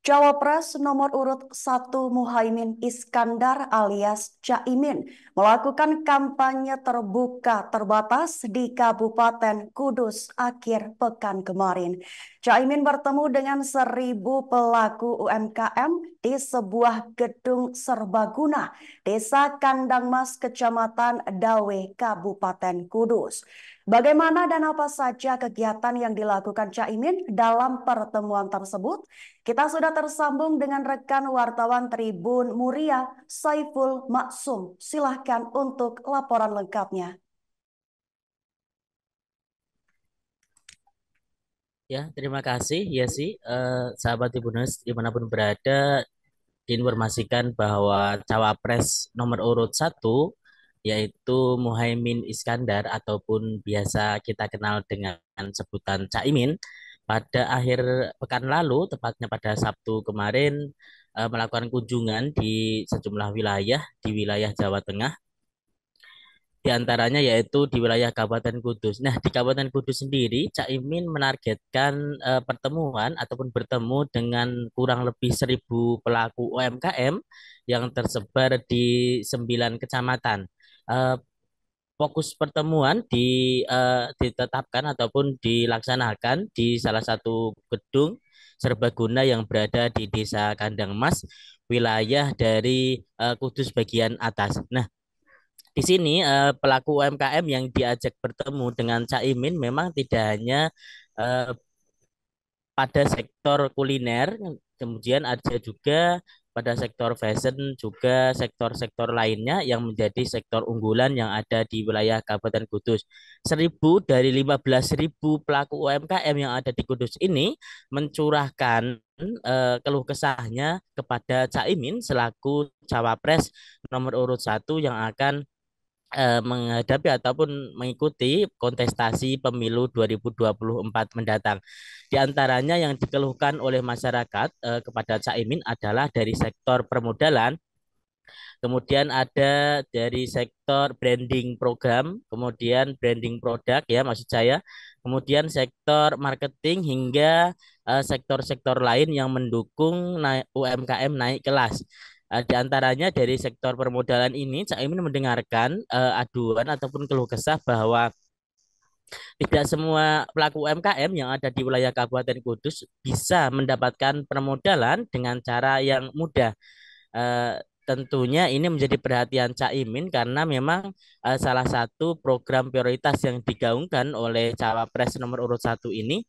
Cawapres nomor urut 1 Muhaimin Iskandar alias Caimin melakukan kampanye terbuka terbatas di Kabupaten Kudus akhir pekan kemarin. Caimin bertemu dengan 1.000 pelaku UMKM di sebuah gedung serbaguna Desa Kandang Mas, Kecamatan Dawe, Kabupaten Kudus. Bagaimana dan apa saja kegiatan yang dilakukan Caimin dalam pertemuan tersebut? Kita sudah tersambung dengan rekan wartawan Tribun Muria, Saiful Maksum. Silahkan untuk laporan lengkapnya. Ya, terima kasih. Ya sih, sahabat Tribuners dimanapun berada, diinformasikan bahwa cawapres nomor urut 1, yaitu Muhaimin Iskandar ataupun biasa kita kenal dengan sebutan Caimin, pada akhir pekan lalu, tepatnya pada Sabtu kemarin, melakukan kunjungan di sejumlah wilayah di wilayah Jawa Tengah, di antaranya yaitu di wilayah Kabupaten Kudus. Nah, di Kabupaten Kudus sendiri, Cak Imin menargetkan pertemuan ataupun bertemu dengan kurang lebih 1.000 pelaku UMKM yang tersebar di 9 kecamatan. Eh, Fokus pertemuan ditetapkan ataupun dilaksanakan di salah satu gedung serbaguna yang berada di Desa Kandang Mas, wilayah dari Kudus bagian atas. Nah, di sini pelaku UMKM yang diajak bertemu dengan Caimin memang tidak hanya eh, pada sektor kuliner, kemudian ada juga pada sektor fashion, juga sektor-sektor lainnya yang menjadi sektor unggulan yang ada di wilayah Kabupaten Kudus. 1.000 dari 15.000 pelaku UMKM yang ada di Kudus ini mencurahkan keluh kesahnya kepada Caimin selaku cawapres nomor urut 1 yang akan menghadapi ataupun mengikuti kontestasi pemilu 2024 mendatang. Di antaranya yang dikeluhkan oleh masyarakat kepada Caimin adalah dari sektor permodalan, kemudian ada dari sektor branding program, kemudian branding produk ya maksud saya, kemudian sektor marketing hingga sektor-sektor lain yang mendukung UMKM naik kelas. Di antaranya dari sektor permodalan ini, Caimin mendengarkan aduan ataupun keluh kesah bahwa tidak semua pelaku UMKM yang ada di wilayah Kabupaten Kudus bisa mendapatkan permodalan dengan cara yang mudah. Tentunya ini menjadi perhatian Caimin karena memang salah satu program prioritas yang digaungkan oleh cawapres nomor urut 1 ini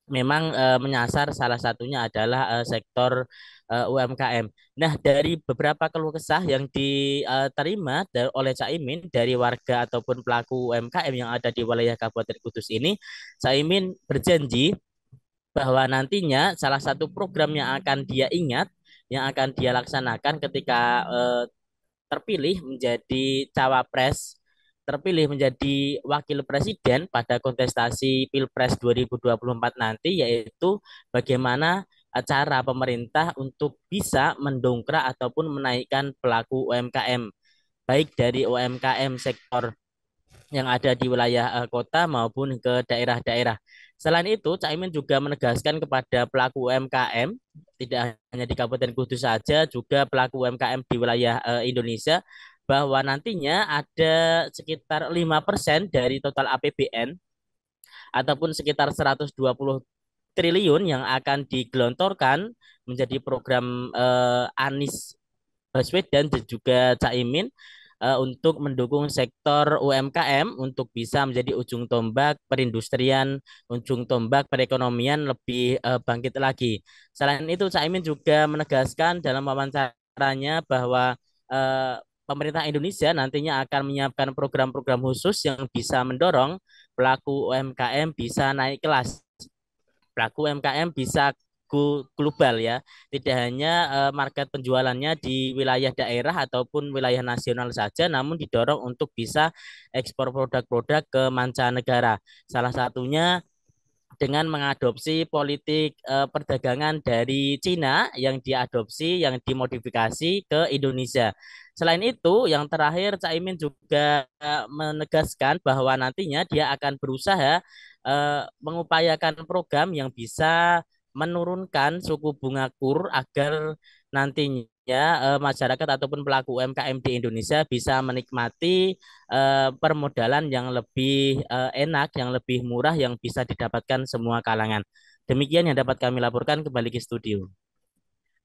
memang menyasar salah satunya adalah sektor UMKM. Nah, dari beberapa keluh kesah yang diterima oleh Caimin dari warga ataupun pelaku UMKM yang ada di wilayah Kabupaten Kudus ini, Caimin berjanji bahwa nantinya salah satu program yang akan dia ingat, yang akan dia laksanakan ketika terpilih menjadi cawapres, terpilih menjadi wakil presiden pada kontestasi Pilpres 2024 nanti, yaitu bagaimana cara pemerintah untuk bisa mendongkrak ataupun menaikkan pelaku UMKM, baik dari UMKM sektor yang ada di wilayah kota maupun ke daerah-daerah. Selain itu, Caimin juga menegaskan kepada pelaku UMKM, tidak hanya di Kabupaten Kudus saja, juga pelaku UMKM di wilayah Indonesia, bahwa nantinya ada sekitar 5% dari total APBN ataupun sekitar 120 triliun yang akan digelontorkan menjadi program Anies Baswedan dan juga Caimin untuk mendukung sektor UMKM untuk bisa menjadi ujung tombak perindustrian, ujung tombak perekonomian lebih bangkit lagi. Selain itu, Caimin juga menegaskan dalam wawancaranya bahwa pemerintah Indonesia nantinya akan menyiapkan program-program khusus yang bisa mendorong pelaku UMKM bisa naik kelas, pelaku UMKM bisa global ya, tidak hanya market penjualannya di wilayah daerah ataupun wilayah nasional saja, namun didorong untuk bisa ekspor produk-produk ke mancanegara. Salah satunya dengan mengadopsi politik perdagangan dari Cina yang diadopsi, yang dimodifikasi ke Indonesia. Selain itu, yang terakhir Caimin juga menegaskan bahwa nantinya dia akan berusaha mengupayakan program yang bisa menurunkan suku bunga KUR agar nantinya masyarakat ataupun pelaku UMKM di Indonesia bisa menikmati permodalan yang lebih enak, yang lebih murah, yang bisa didapatkan semua kalangan. Demikian yang dapat kami laporkan, kembali ke studio.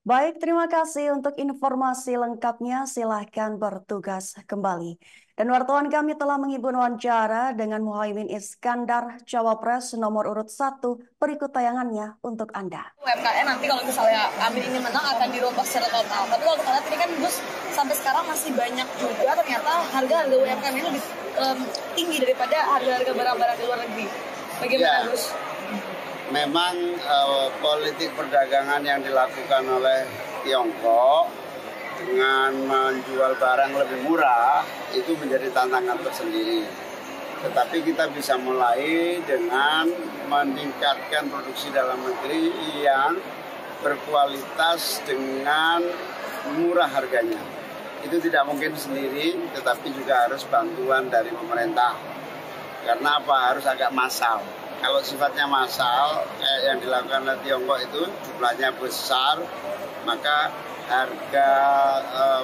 Baik, terima kasih untuk informasi lengkapnya. Silahkan bertugas kembali. Dan wartawan kami telah menghibur wawancara dengan Muhaimin Iskandar, Cawapres nomor urut 1. Berikut tayangannya untuk Anda. UMKM nanti kalau misalnya Amin ini menang akan dirombak secara total. Tapi kalau kita lihat ini kan Gus, sampai sekarang masih banyak juga ternyata harga-harga UMKM ini lebih tinggi daripada harga-harga barang-barang di luar negeri. Bagaimana Gus? Memang politik perdagangan yang dilakukan oleh Tiongkok dengan menjual barang lebih murah itu menjadi tantangan tersendiri. Tetapi kita bisa mulai dengan meningkatkan produksi dalam negeri yang berkualitas dengan murah harganya. Itu tidak mungkin sendiri, tetapi juga harus bantuan dari pemerintah. Karena apa? Harus agak massal. Kalau sifatnya massal, yang dilakukan oleh Tiongkok itu jumlahnya besar, maka harga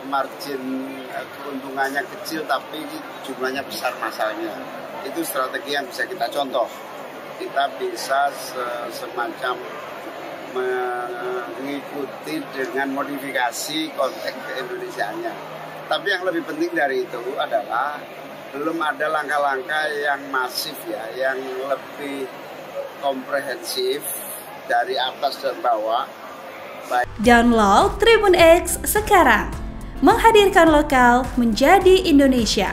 margin keuntungannya kecil tapi jumlahnya besar massalnya. Itu strategi yang bisa kita contoh. Kita bisa semacam mengikuti dengan modifikasi konteks keindonesiaannya. Tapi yang lebih penting dari itu adalah belum ada langkah-langkah yang masif ya, yang lebih komprehensif dari atas dan bawah. Download Tribun X sekarang, menghadirkan lokal menjadi Indonesia.